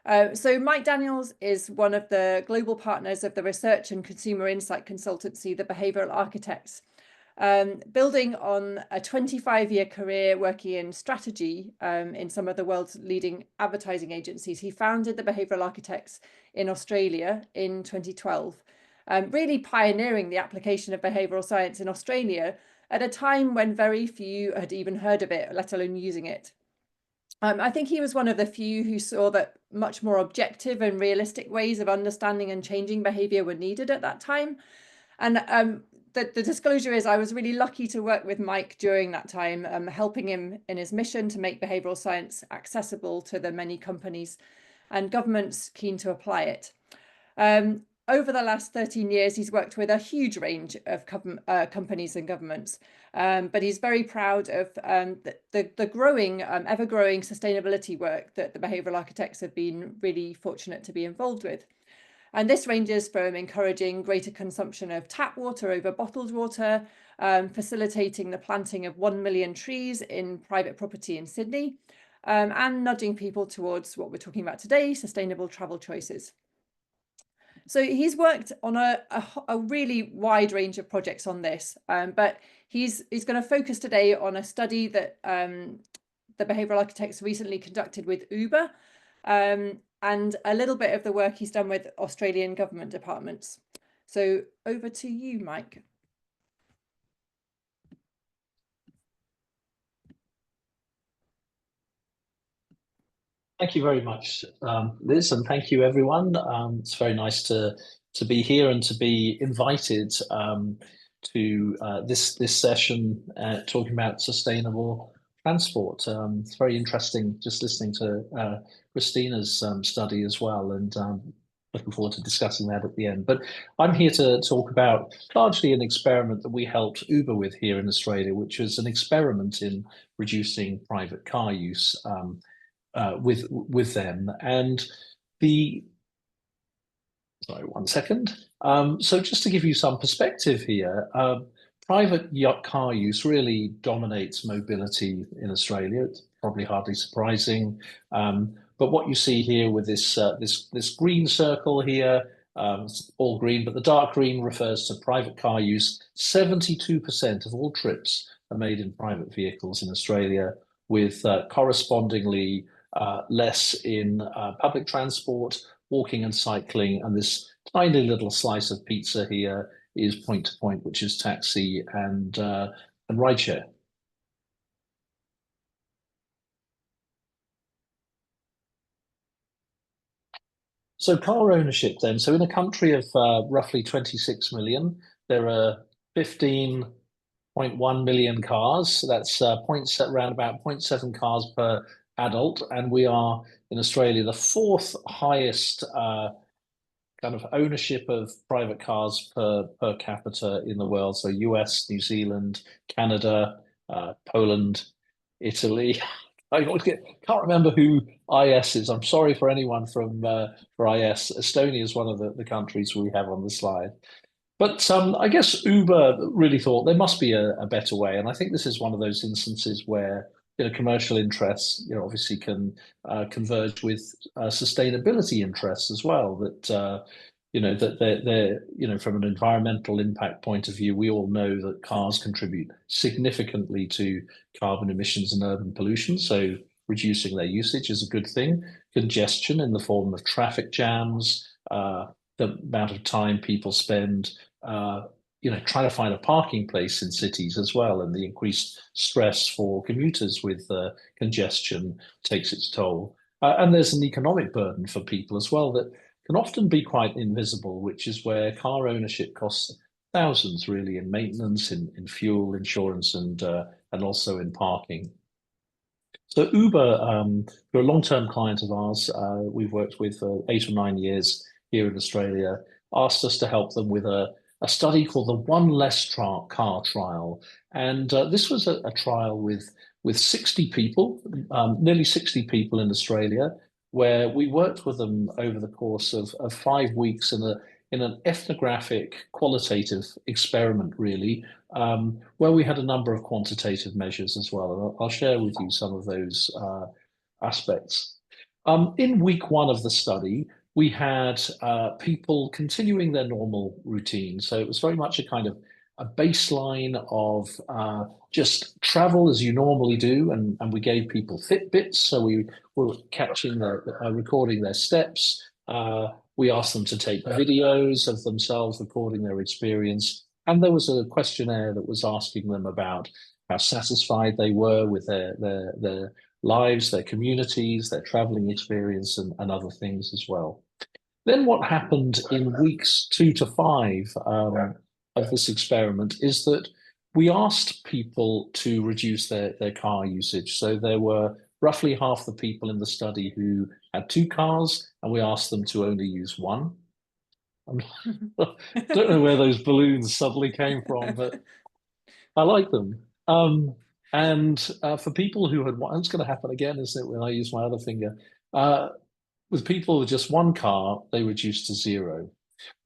So Mike Daniels is one of the global partners of the research and consumer insight consultancy, the Behavioral Architects. Building on a 25-year career working in strategy in some of the world's leading advertising agencies, he founded the Behavioral Architects in Australia in 2012, really pioneering the application of behavioural science in Australia at a time when very few had even heard of it, let alone using it. I think he was one of the few who saw that much more objective and realistic ways of understanding and changing behaviour were needed at that time. And the disclosure is I was really lucky to work with Mike during that time, helping him in his mission to make behavioural science accessible to the many companies and governments keen to apply it. Over the last 13 years, he's worked with a huge range of companies and governments, but he's very proud of the growing, ever-growing sustainability work that the behavioural architects have been really fortunate to be involved with. And this ranges from encouraging greater consumption of tap water over bottled water, facilitating the planting of 1 million trees in private property in Sydney, and nudging people towards what we're talking about today, sustainable travel choices. So he's worked on a really wide range of projects on this, but he's going to focus today on a study that the behavioural architects recently conducted with Uber, and a little bit of the work he's done with Australian government departments. So over to you, Mike. Thank you very much, Liz, and thank you, everyone. It's very nice to be here and to be invited to this session talking about sustainable transport. It's very interesting just listening to Christina's study as well, and looking forward to discussing that at the end. But I'm here to talk about largely an experiment that we helped Uber with here in Australia, which was an experiment in reducing private car use with them. And sorry, one second. So just to give you some perspective here, private car use really dominates mobility in Australia. It's probably hardly surprising. But what you see here with this green circle here, it's all green, but the dark green refers to private car use. 72% of all trips are made in private vehicles in Australia, with correspondingly less in public transport, walking and cycling, and this tiny little slice of pizza here is point to point, which is taxi and rideshare. So car ownership then. So in a country of roughly 26 million, there are 15.1 million cars. So that's around about 0.7 cars per adult. And we are in Australia the fourth highest kind of ownership of private cars per capita in the world. So US, New Zealand, Canada, Poland, Italy. I can't remember who IS is. I'm sorry for anyone for IS. Estonia is one of the countries we have on the slide. But I guess Uber really thought there must be a better way. And I think this is one of those instances where commercial interests obviously can converge with sustainability interests as well. That that they're from an environmental impact point of view, we all know that cars contribute significantly to carbon emissions and urban pollution. So reducing their usage is a good thing. Congestion in the form of traffic jams, the amount of time people spend trying to find a parking place in cities as well, and the increased stress for commuters with congestion takes its toll. And there's an economic burden for people as well that can often be quite invisible, which is where car ownership costs thousands really in maintenance, in fuel, insurance, and also in parking. So Uber, they're a long-term client of ours. We've worked with for 8 or 9 years here in Australia, asked us to help them with a study called the One Less Car Trial. And this was a trial with 60 people, nearly 60 people in Australia, where we worked with them over the course of 5 weeks in an ethnographic qualitative experiment, really, where we had a number of quantitative measures as well. And I'll share with you some of those aspects. In week one of the study, we had people continuing their normal routine. So it was very much a kind of a baseline of just travel as you normally do. And we gave people Fitbits. So we were catching their, recording their steps. We asked them to take videos of themselves recording their experience. And there was a questionnaire that was asking them about how satisfied they were with their lives, their communities, their traveling experience, and other things as well. Then what happened in weeks 2 to 5 of this experiment is that we asked people to reduce their car usage. So there were roughly half the people in the study who had 2 cars, and we asked them to only use one. I don't know where those balloons suddenly came from, but I like them. And for people who had, it's going to happen again, isn't it, when I use my other finger? Uh, with people with just 1 car, they reduced to 0.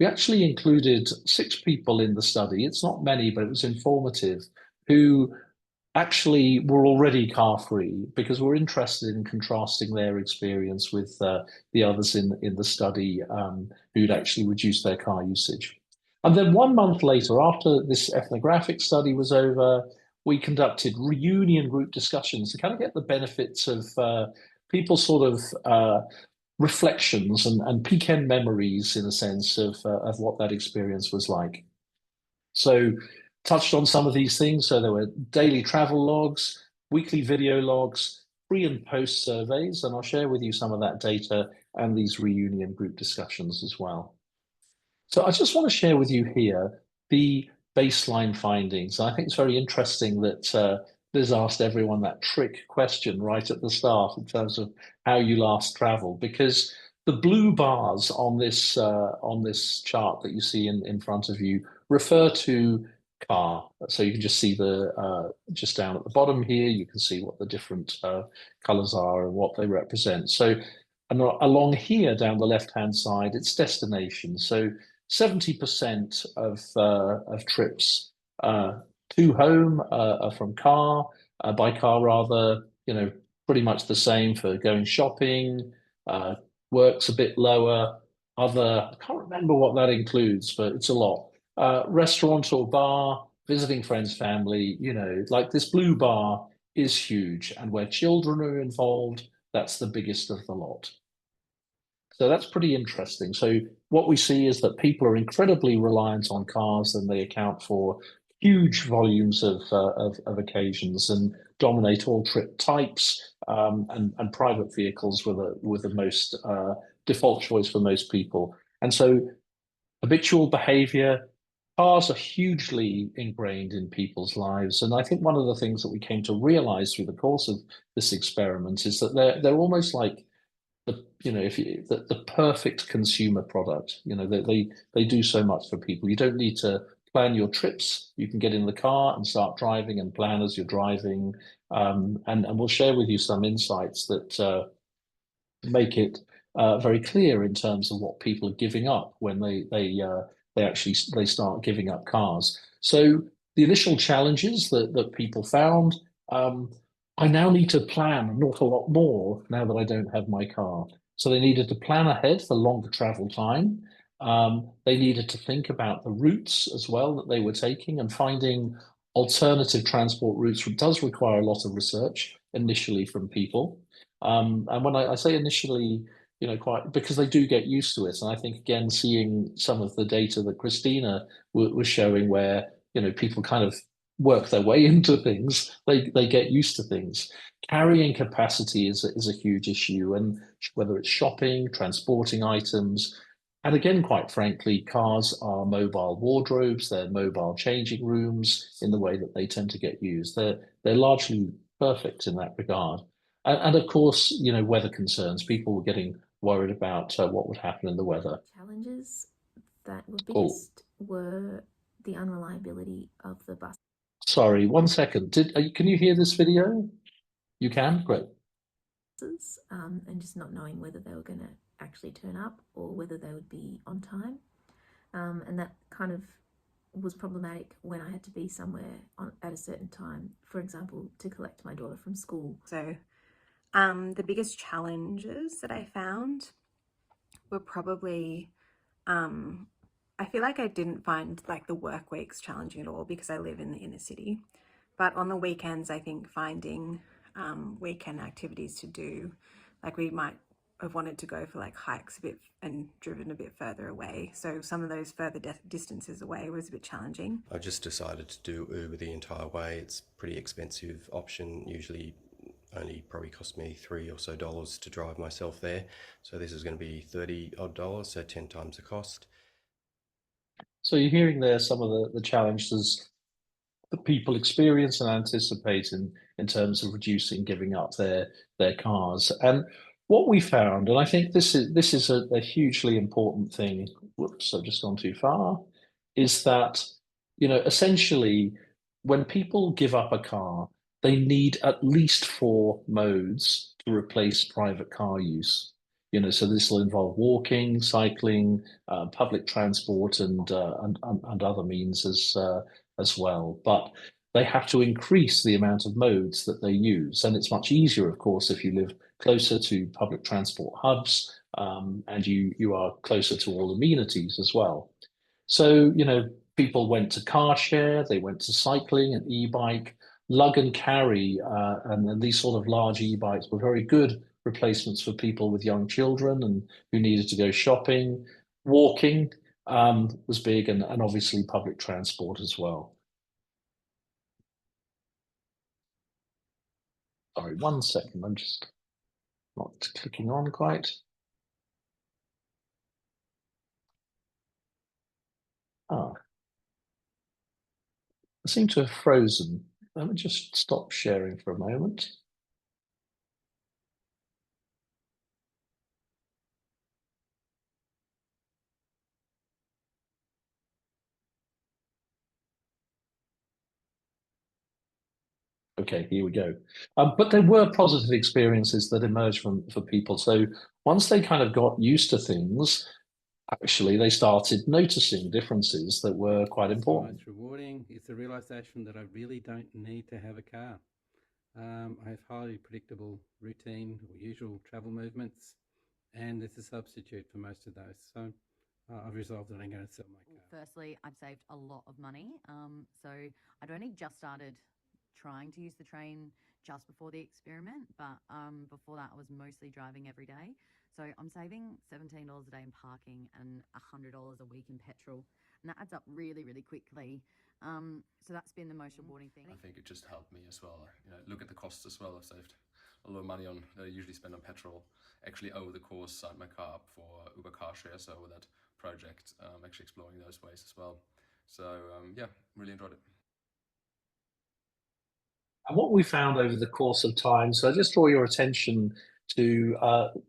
We actually included 6 people in the study. It's not many, but it was informative, who actually were already car free because we're interested in contrasting their experience with the others in the study who'd actually reduced their car usage. And then 1 month later, after this ethnographic study was over, we conducted reunion group discussions to kind of get the benefits of people's sort of reflections and peak-end memories, in a sense, of what that experience was like. So touched on some of these things. So there were daily travel logs, weekly video logs, pre and post surveys, and I'll share with you some of that data and these reunion group discussions as well. So I just want to share with you here the baseline findings. I think it's very interesting that Liz asked everyone that trick question right at the start in terms of how you last traveled, because the blue bars on this chart that you see in front of you refer to car. So you can just see the just down at the bottom here, you can see what the different colors are and what they represent. So and along here down the left-hand side, it's destination. So 70% of trips to home are from car, by car rather, pretty much the same for going shopping, work's a bit lower. I can't remember what that includes, but it's a lot. Restaurant or bar, visiting friends, family, like this blue bar is huge. And where children are involved, that's the biggest of the lot. So that's pretty interesting. So what we see is that people are incredibly reliant on cars, and they account for huge volumes of occasions and dominate all trip types. And private vehicles were the most default choice for most people. And so habitual behavior, cars are hugely ingrained in people's lives. And I think one of the things that we came to realize through the course of this experiment is that they're almost like if you the perfect consumer product. They do so much for people. You don't need to plan your trips. You can get in the car and start driving and plan as you're driving. And we'll share with you some insights that make it very clear in terms of what people are giving up when they start giving up cars. So the initial challenges that people found, I now need to plan an awful lot more now that I don't have my car. So they needed to plan ahead for longer travel time. They needed to think about the routes as well that they were taking, and finding alternative transport routes does require a lot of research initially from people. And when I say initially, quite because they do get used to it. And I think, again, seeing some of the data that Christina was showing, where, people kind of work their way into things, they get used to things. Carrying capacity is a huge issue, and whether it's shopping, transporting items. And again, quite frankly, cars are mobile wardrobes, they're mobile changing rooms in the way that they tend to get used. They're largely perfect in that regard. And of course, weather concerns. People were getting worried about what would happen in the weather. Challenges that were Oh, biggest were the unreliability of the buses, sorry, 1 second. Can you hear this video? You can? Great. and just not knowing whether they were going to actually turn up or whether they would be on time. And that kind of was problematic when I had to be somewhere at a certain time, for example, to collect my daughter from school. So The biggest challenges that I found were probably, I feel like I didn't find like the work weeks challenging at all because I live in the inner city. But on the weekends, I think finding weekend activities to do, like we might have wanted to go for like hikes a bit and driven a bit further away. So some of those further distances away was a bit challenging. I just decided to do Uber the entire way. It's a pretty expensive option, usually only probably cost me $3 or so to drive myself there. So this is going to be $30 odd, so 10 times the cost. So you're hearing there some of the challenges that people experience and anticipate in terms of reducing, giving up their cars. And what we found, and I think this is a hugely important thing. Whoops, I've just gone too far. Is that, you know, essentially when people give up a car, they need at least 4 modes to replace private car use. You know, so this will involve walking, cycling, public transport, and other means as well. But they have to increase the amount of modes that they use, and it's much easier, of course, if you live closer to public transport hubs, and you are closer to all amenities as well. So, you know, people went to car share, they went to cycling and e-bike, lug and carry, and these sort of large e-bikes were very good replacements for people with young children and who needed to go shopping. Walking was big, and obviously public transport as well. Sorry, 1 second, I'm just not clicking on quite. I seem to have frozen. Let me just stop sharing for a moment. Okay, here we go. But there were positive experiences that emerged for people. So once they kind of got used to things, actually they started noticing differences that were quite important. Most rewarding is the realization that I really don't need to have a car. I have highly predictable routine or usual travel movements, and it's a substitute for most of those. So I've resolved that I'm going to sell my car. Firstly, I've saved a lot of money. So I'd only just started trying to use the train just before the experiment, but before that I was mostly driving every day. So I'm saving $17 a day in parking and $100 a week in petrol, and that adds up really, really quickly. So that's been the most rewarding thing. I think it just helped me as well. You know, look at the costs as well. I've saved a lot of money on that I usually spend on petrol. Actually, over the course, signed my car up for Uber car share. So with that project, actually exploring those ways as well. So yeah, really enjoyed it. And what we found over the course of time, so I just draw your attention to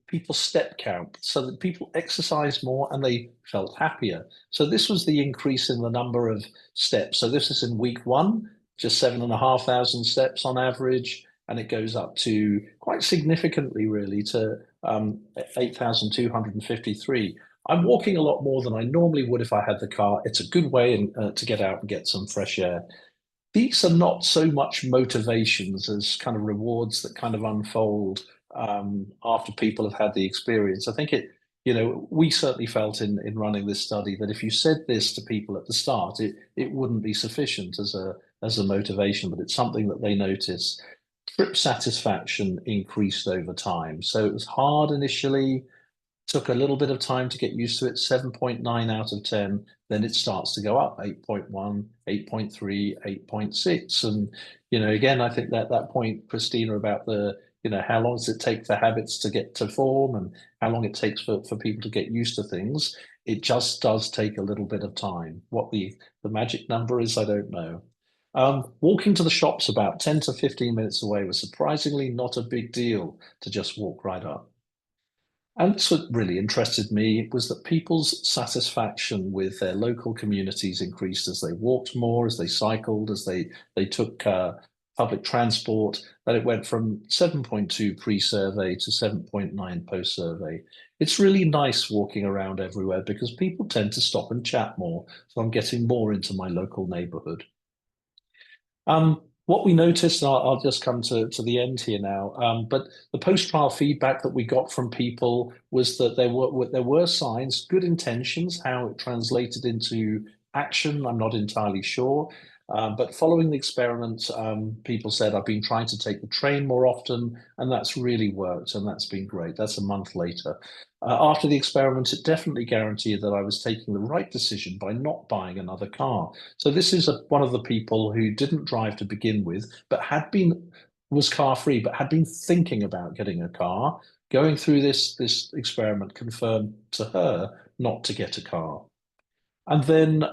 people's step count, so that people exercised more and they felt happier. So this was the increase in the number of steps. So this is in week 1, just 7,500 steps on average, and it goes up to quite significantly, really, to 8,253. I'm walking a lot more than I normally would if I had the car. It's a good way to get out and get some fresh air. These are not so much motivations as kind of rewards that kind of unfold after people have had the experience. I think you know, we certainly felt in running this study that if you said this to people at the start, it wouldn't be sufficient as a motivation, but it's something that they notice. Trip satisfaction increased over time. So it was hard initially, took a little bit of time to get used to it, 7.9 out of 10. Then it starts to go up, 8.1, 8.3, 8.6. And, you know, again, I think that point, Christina, about you know, how long does it take for habits to get to form and how long it takes for people to get used to things. It just does take a little bit of time. What the magic number is, I don't know. Walking to the shops about 10 to 15 minutes away was surprisingly not a big deal to just walk right up. And that's what really interested me was that people's satisfaction with their local communities increased as they walked more, as they cycled, as they took public transport, that it went from 7.2 pre-survey to 7.9 post-survey. It's really nice walking around everywhere because people tend to stop and chat more. So I'm getting more into my local neighborhood. What we noticed, and I'll just come to the end here now, but the post-trial feedback that we got from people was that there were signs, good intentions. How it translated into action, I'm not entirely sure. But following the experiment, people said, I've been trying to take the train more often, and that's really worked, and that's been great. That's a month later. After the experiment, it definitely guaranteed that I was taking the right decision by not buying another car. So this is one of the people who didn't drive to begin with, but was car free, but had been thinking about getting a car. Going through this experiment confirmed to her not to get a car. And then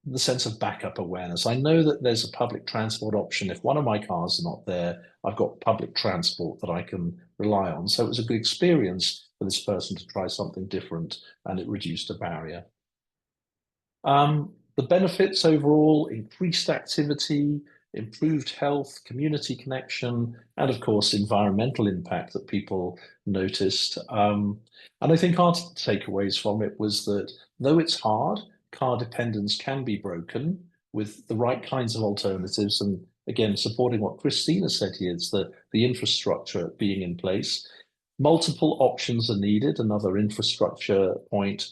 the sense of backup awareness. I know that there's a public transport option. If one of my cars are not there, I've got public transport that I can rely on. So it was a good experience for this person to try something different, and it reduced a barrier. The benefits overall: increased activity, improved health, community connection, and of course, environmental impact that people noticed. And I think our takeaways from it was that though it's hard, car dependence can be broken with the right kinds of alternatives. And again, supporting what Christina said here, is that the infrastructure being in place. Multiple options are needed, another infrastructure point.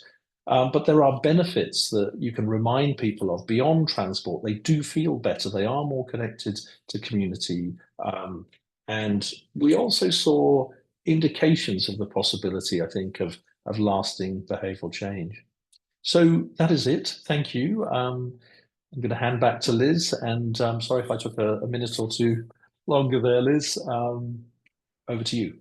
But there are benefits that you can remind people of beyond transport. They do feel better. They are more connected to community. And we also saw indications of the possibility, I think, of lasting behavioural change. So that is it. Thank you. I'm going to hand back to Liz. And sorry if I took a minute or two longer there, Liz. Over to you.